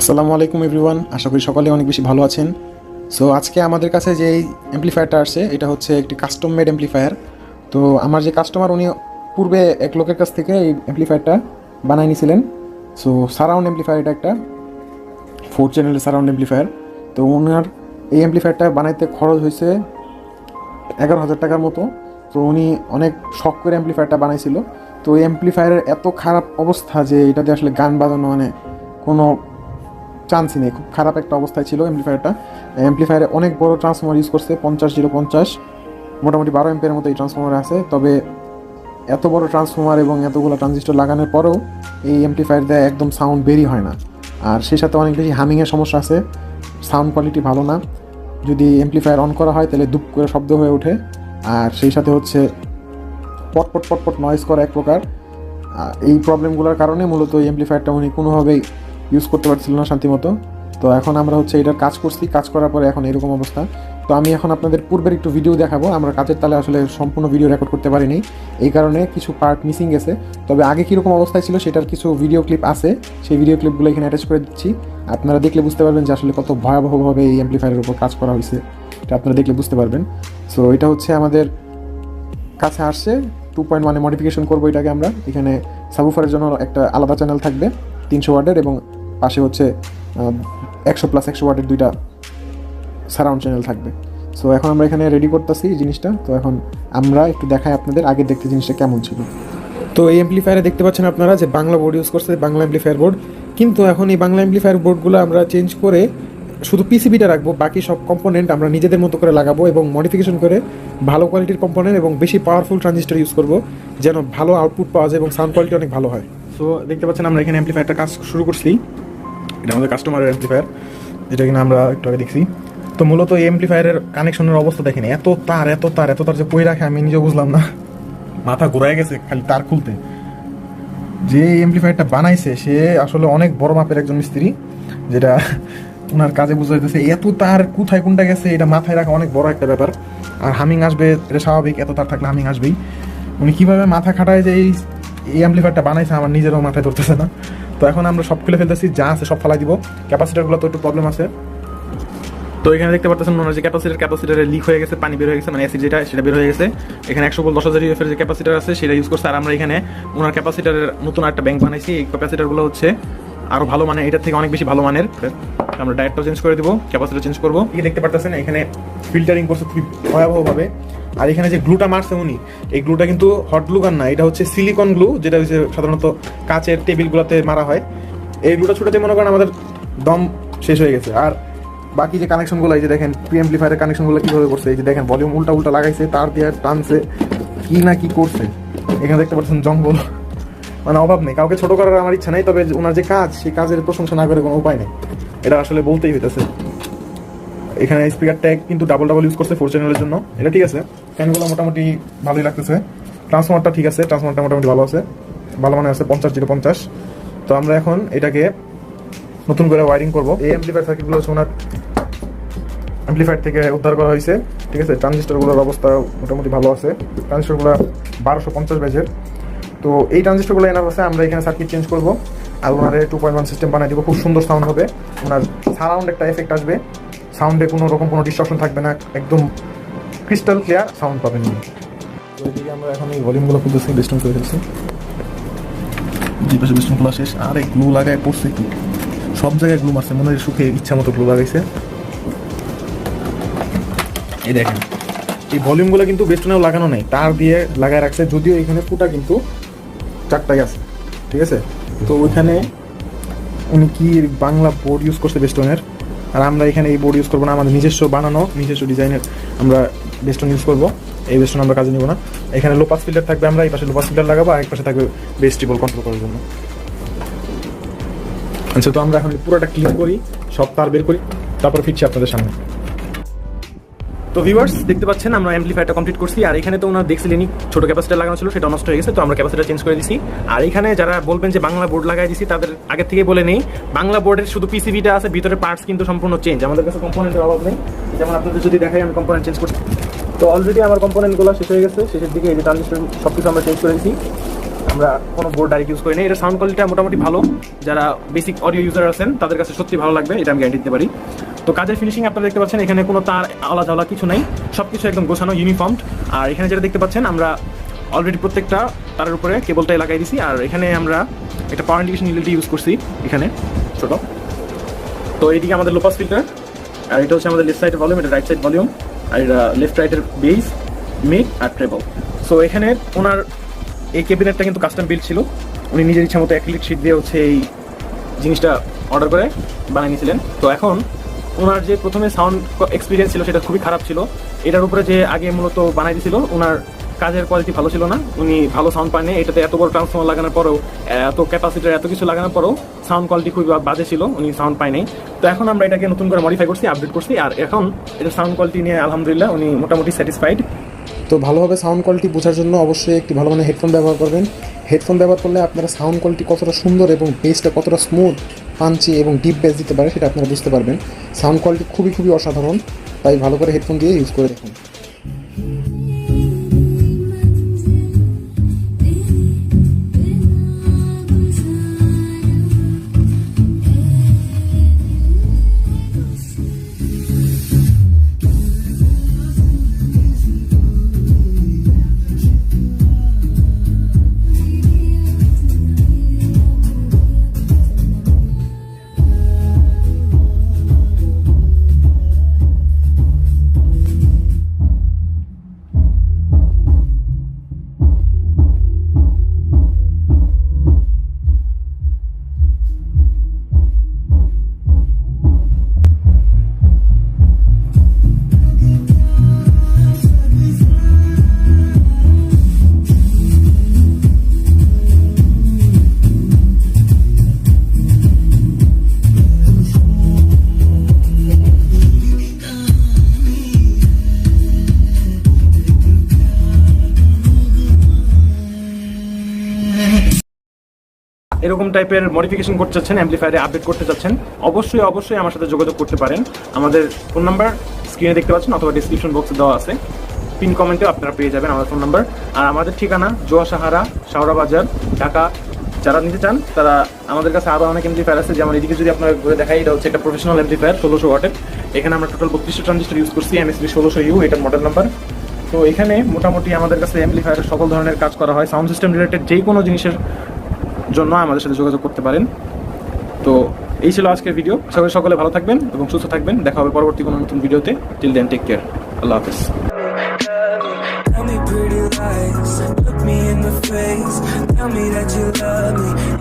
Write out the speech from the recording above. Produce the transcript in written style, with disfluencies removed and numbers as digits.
আসসালামু আলাইকুম এভরিওয়ান, আশা করি সকলে অনেক বেশি ভালো আছেন। সো আজকে আমাদের কাছে যে এই অ্যাম্প্লিফায়ারটা আসছে এটা হচ্ছে একটি কাস্টম মেড অ্যাম্প্লিফায়ার। তো আমার যে কাস্টমার উনি পূর্বে এক লোকের কাছ থেকে এই অ্যাম্প্লিফায়ারটা বানিয়ে নিয়েছিলেন। সো সারাউন্ড অ্যাম্প্লিফায়ার, এটা একটা 4 চ্যানেলের সারাউন্ড অ্যাম্প্লিফায়ার। তো ওনার এই অ্যাম্প্লিফায়ারটা বানাইতে খরচ হয়েছে 11,000 টাকার মতো। তো উনি অনেক শখ করে অ্যাম্প্লিফায়ারটা বানাইছিল। তো এই অ্যাম্প্লিফায়ারের এত খারাপ অবস্থা যে এটাতে আসলে গান বাজানো মানে কোনো চান্সই নেই, খুব খারাপ একটা অবস্থায় ছিল অ্যাম্প্লিফায়ারটা। অ্যাম্প্লিফায়ারে অনেক বড় ট্রান্সফর্মার ইউজ করছে, 50-050 মোটামুটি 12 এম্পিয়ারের মতো এই ট্রান্সফর্মার আছে। তবে এত বড় ট্রান্সফর্মার এবং এতগুলো ট্রানজিস্টর লাগানোর পরেও এই অ্যাম্প্লিফায়ার দেয় একদম সাউন্ড বেরই হয় না। আর সেই সাথে অনেক বেশি হামিংয়ের সমস্যা আছে, সাউন্ড কোয়ালিটি ভালো না। যদি অ্যাম্প্লিফায়ার অন করা হয় তাহলে দুপ করে শব্দ হয়ে ওঠে। আর সেই সাথে হচ্ছে পটপট পটপট নয়েজ করে এক প্রকার। এই প্রবলেমগুলোর কারণে মূলত এই অ্যাম্প্লিফায়ারটা উনি কোনোভাবেই ইউজ করতে পারছিল না শান্তিমতো। তো এখন আমরা হচ্ছে এটার কাজ করছি, কাজ করার পরে এখন এরকম অবস্থা। তো আমি এখন আপনাদের পূর্বের একটু ভিডিও দেখাবো। আমরা কাজের তালে আসলে সম্পূর্ণ ভিডিও রেকর্ড করতে পারিনি, এই কারণে কিছু পার্ট মিসিং গেছে। তবে আগে কীরকম অবস্থায় ছিল সেটার কিছু ভিডিও ক্লিপ আছে, সেই ভিডিও ক্লিপগুলো এখানে অ্যাটাচ করে দিচ্ছি। আপনারা দেখলে বুঝতে পারবেন যে আসলে কত ভয়াবহভাবে এই অ্যাম্প্লিফায়ারের উপর কাজ করা হয়েছে, এটা আপনারা দেখলে বুঝতে পারবেন। সো এটা হচ্ছে আমাদের কাছে আসছে 2.1 মডিফিকেশন করবো এটাকে আমরা। এখানে সাবউফারের জন্য একটা আলাদা চ্যানেল থাকবে 300 ওয়াটের, এবং পাশে হচ্ছে 100+100 ওয়াটের দুইটা সারাউন্ড চ্যানেল থাকবে। সো এখন আমরা এখানে রেডি করতেছি জিনিসটা। তো এখন আমরা একটু দেখাই আপনাদের আগে দেখতে জিনিসটা কেমন ছিল। তো এই অ্যাম্প্লিফায়ারে দেখতে পাচ্ছেন আপনারা যে বাংলা বোর্ড ইউজ করছে, বাংলা অ্যাম্প্লিফায়ার বোর্ড। কিন্তু এখন এই বাংলা অ্যাম্প্লিফায়ার বোর্ডগুলো আমরা চেঞ্জ করে শুধু পিসিবিটা রাখবো, বাকি সব কম্পোনেন্ট আমরা নিজেদের মতো করে লাগাবো এবং মডিফিকেশন করে ভালো কোয়ালিটির কম্পোনেন্ট এবং বেশি পাওয়ারফুল ট্রানজিস্টর ইউজ করবো, যেন ভালো আউটপুট পাওয়া যায় এবং সাউন্ড কোয়ালিটি অনেক ভালো হয়। সো দেখতে পাচ্ছেন আমরা এখানে অ্যাম্প্লিফায়ারটা কাজ শুরু করছি। এটা আমাদের কাস্টমারের অ্যাম্প্লিফায়ার, যেটা কিনা আমরা একটু আগে দেখছি। তো মূলত এই অ্যাম্প্লিফায়ারের কানেকশনের অবস্থা দেখেন, এত তার যে কই রাখে আমি নিজেও বুঝলাম না, মাথা ঘুরায় গেছে খালি তার খুলতে। যে অ্যাম্প্লিফায়ারটা বানাইছে সে আসলে অনেক বড় মাপের একজন মিস্ত্রি, যেটা ওনার কাজে বোঝা যাইতেছে। এত তার কোথায় কোনটা গেছে এটা মাথায় রাখা অনেক বড় একটা ব্যাপার। আর হামিং আসবে, এটা স্বাভাবিক, এত তার থাকলে হামিং আসবেই। উনি কীভাবে মাথা খাটায় যে এই অ্যাম্প্লিফায়ারটা বানাইছে আমার নিজেরও মাথায় ধরতেছে না। তো এখন আমরা সব খুলে ফেলতেছি, যা আছে সব ফেলাই দিব। ক্যাপাসিটারগুলো তো একটু প্রবলেম আছে। তো এখানে দেখতে পাচ্ছেন ওনার যে ক্যাপাসিটারে লিক হয়ে গেছে, পানি বের হয়ে গেছে, মানে অ্যাসিড যেটা সেটা বের হয়ে গেছে। এখানে 100 ভোল্ট 10,000 ইউএফ এর যে ক্যাপাসিটার আছে সেটা ইউজ করছে। আর আমরা এখানে ওনার ক্যাপাসিটারের নতুন একটা ব্যাংক বানাইছি। এই ক্যাপাসিটারগুলো হচ্ছে আরো ভালো মানের, এটার থেকে অনেক বেশি ভালো মানের। আমরা ডায়েটটাও চেঞ্জ করে দিব, ক্যাপাসিটার চেঞ্জ করবো। এই দেখতে পাচ্ছেন এখানে ফিল্টারিং করছে খুবই ভয়াবহভাবে। আর এখানে যে গ্লুটা মারছে উনি, এই গ্লুটা কিন্তু হট গ্লু গান না, এটা হচ্ছে সিলিকন গ্লু, যেটা হচ্ছে সাধারণত কাচের টেবিলগুলোতে মারা হয়। এই গ্লুটা ছুটাতে মনে করেন আমাদের দম শেষ হয়ে গেছে। আর বাকি যে কানেকশনগুলো, এই যে দেখেন প্রিঅ্যাম্প্লিফায়ারের কানেকশনগুলো কীভাবে করছে, এই যে দেখেন ভলিউম উল্টা লাগাইছে, তার দিয়ে টানছে, কি না কি করছে। এখানে দেখতে পাচ্ছেন জঙ্গল, মানে অভাব নেই। কাউকে ছোট করার আমার ইচ্ছা নেই, তবে ওনার যে কাজ সেই কাজের প্রশংসা না করে কোনো উপায় নেই, এটা আসলে বলতেই হইতেছে। এখানে স্পিকার ট্যাগ কিন্তু ডাবল ইউজ করছে 4 চ্যানেলের জন্য, এটা ঠিক আছে। ফ্যানগুলো মোটামুটি ভালোই লাগতেছে। ট্রান্সফর্মারটা ঠিক আছে, ট্রান্সফর্মারটা মোটামুটি ভালো আছে, ভালো মানে আছে 50-050। তো আমরা এখন এটাকে নতুন করে ওয়ারিং করবো। এই অ্যাম্প্লিফায়ার সার্কিটগুলো হচ্ছে ওনার অ্যাম্প্লিফায়ার থেকে উদ্ধার করা হয়েছে, ঠিক আছে। ট্রানজিস্টরগুলোর অবস্থা মোটামুটি ভালো আছে, ট্রানজিস্টরগুলো 1250 ব্যাচের। তো এই ট্রানজিস্টরগুলো এনার আছে, আমরা এখানে সার্কিট চেঞ্জ করবো আর ওনারে 2.1 সিস্টেম বানিয়ে দিব। খুব সুন্দর সাউন্ড হবে, ওনার সারাউন্ড একটা এফেক্ট আসবে, সাউন্ডে কোনো রকম কোনো ডিস্টরশন থাকবে না, একদম ক্রিস্টাল ক্লিয়ার সাউন্ড পাবেন। তো এদিকে আমরা এখন এই ভলিউমগুলো খুলতেছি, বেস্টন করে ফেলছি। দুই পাশে বেস্টন খোলা শেষ। আর এই গ্লু লাগায় পড়ছে, কি সব জায়গায় গ্লু মারছে, মনে হয় সুখে ইচ্ছা মতো গ্লু লাগাইছে। এই দেখেন এই ভলিউমগুলো কিন্তু বেস্টনেও লাগানো নেই, তার দিয়ে লাগায় রাখছে। যদিও এখানে ফুটা কিন্তু 4টাই আছে, ঠিক আছে। তো ওইখানে উনি কি বাংলা বোর্ড ইউজ করছে বেস্টনের, আর আমরা এখানে এই বোর্ড ইউজ করবো না, আমাদের নিজস্ব বানানো নিজস্ব ডিজাইনের আমরা বেস্টন ইউজ করবো। এই বেস্টন আমরা কাজে নিব না। এখানে লো পাস ফিল্টার থাকবে, আমরা এই পাশে লো পাস ফিল্টার লাগাবো, আর এক পাশে থাকবে বেস টেবল কন্ট্রোল করার জন্য। আচ্ছা, তো আমরা এখন পুরোটা ক্লিন করি, সব তার বের করি, তারপর ফিরছি আপনাদের সামনে। তো ভিউয়ার্স দেখতে পাচ্ছেন আমরা অ্যাম্প্লিফায়ারটা কমপ্লিট করছি। আর এখানে তো ওনার দেখছিলেনই ছোট ক্যাপাসিটার লাগানো ছিল, সেটা নষ্ট হয়ে গেছে, তো আমরা ক্যাপাসিটার চেঞ্জ করে দিছি। আর এখানে যারা বলবেন যে বাংলা বোর্ড লাগাই দিছি, তাদের আগে থেকে বলে নেই, বাংলা বোর্ডের শুধু পিসিবিটা আছে, ভিতরে পার্টস কিন্তু সম্পূর্ণ চেঞ্জ। আমাদের কাছে কম্পোনেন্টের অভাব নেই, যেমন আপনাদের যদি দেখাই আমি কম্পোনেন্ট চেঞ্জ করছি। তো অলরেডি আমার কম্পোনেন্টগুলো শেষ হয়ে গেছে, শেষের দিকে এই যে ট্রানজিস্টর সব কিছু আমরা চেঞ্জ করে দিছি। আমরা কোনো বোর্ড ডাইরেক্ট ইউজ করি না। এটা সাউন্ড কোয়ালিটিটা মোটামুটি ভালো, যারা বেসিক অডিও ইউজার আছেন তাদের কাছে সত্যি ভালো লাগবে, এটা আমি গ্যারান্টি দিতে পারি। তো কাজের ফিনিশিং আপনারা দেখতে পাচ্ছেন, এখানে কোনো তার আলাদা কিছু নাই, সব কিছু একদম গোছানো ইউনিফর্ম। আর এখানে যেটা দেখতে পাচ্ছেন, আমরা অলরেডি প্রত্যেকটা তারের উপরে কেবলটাই লাগাই দিছি। আর এখানে আমরা একটা পাওয়ার ইন্ডিকেশন এলইডি ইউজ করছি এখানে ছোটো। তো এইদিকে আমাদের লো পাস ফিল্টার, আর এটা হচ্ছে আমাদের লেফট সাইডের ভলিউম, এটা রাইট সাইড ভলিউম, আর এটা লেফট রাইটের বেস, মিড আর ট্রেবল। সো এখানে ওনার এই ক্যাবিনেটটা কিন্তু কাস্টম বিল্ড ছিল, উনি নিজের ইচ্ছা মতো অ্যাক্রিলিক শিট দিয়ে হচ্ছে এই জিনিসটা অর্ডার করে বানিয়ে নিয়েছিলেন। তো এখন ওনার যে প্রথমে সাউন্ড এক্সপিরিয়েন্স ছিল সেটা খুবই খারাপ ছিল। এটার উপরে যে আগে মূলত বানাই দিয়েছিল, ওনার কাজের কোয়ালিটি ভালো ছিল না, উনি ভালো সাউন্ড পায়নি। এটাতে এত বড় ট্রান্সফর্মার লাগানোর পরেও, এত ক্যাপাসিটার এত কিছু লাগানোর পরেও সাউন্ড কোয়ালিটি খুবই বাজে ছিল, উনি সাউন্ড পায়নি। তো এখন আমরা এটাকে নতুন করে মডিফাই করছি, আপডেট করছি, আর এখন এটা সাউন্ড কোয়ালিটি নিয়ে আলহামদুলিল্লাহ উনি মোটামুটি স্যাটিসফাইড। তো ভালোভাবে সাউন্ড কোয়ালিটি বোঝার জন্য অবশ্যই একটি ভালো মানের হেডফোন ব্যবহার করবেন। হেডফোন ব্যবহার করলে আপনারা সাউন্ড কোয়ালিটি কতটা সুন্দর এবং বেসটা কতটা স্মুথ, পাঞ্চি এবং ডিপ বেস দিতে পারে সেটা আপনারা বুঝতে পারবেন। সাউন্ড কোয়ালিটি খুবই অসাধারণ, তাই ভালো করে হেডফোন দিয়ে ইউজ করে দেখুন। এরকম টাইপের মডিফিকেশন করতে চাচ্ছেন, অ্যাম্পলিফায়ারে আপডেট করতে চাচ্ছেন, অবশ্যই আমার সাথে যোগাযোগ করতে পারেন। আমাদের ফোন নাম্বার স্ক্রিনে দেখতে পাচ্ছেন অথবা ডিসক্রিপশন বক্সে দেওয়া আছে, পিন কমেন্টে আপনারা পেয়ে যাবেন আমাদের ফোন নাম্বার। আর আমাদের ঠিকানা জোয়া সাহারা, শাওরা বাজার, ঢাকা। যারা নিতে চান তারা আমাদের কাছে আরও অনেক অ্যাম্পলিফায়ার আছে, যেমন এদিকে যদি আপনারা ঘুরে দেখাই, এটা হচ্ছে একটা প্রফেশনাল অ্যাম্পলিফায়ার 1600 ওয়াটের। এখানে আমরা টোটাল 32 ট্রানজিস্টর ইউজ করছি, MSB 1600U, এটার মডেল নাম্বার। তো এখানে মোটামুটি আমাদের কাছে অ্যাম্পলিফায়ারের সকল ধরনের কাজ করা হয়, সাউন্ড সিস্টেম রিলেটেড যে কোনো জিনিসের জন্য আমাদের সাথে যোগাযোগ করতে পারেন। তো এই ছিল আজকের ভিডিও, আশা করি সকলে ভালো থাকবেন এবং সুস্থ থাকবেন। দেখা হবে পরবর্তী কোনো নতুন ভিডিওতে। টিল দেন, টেক কেয়ার, আল্লাহ হাফেজ। Tell me pretty lies, look me in the face, tell me that you love me,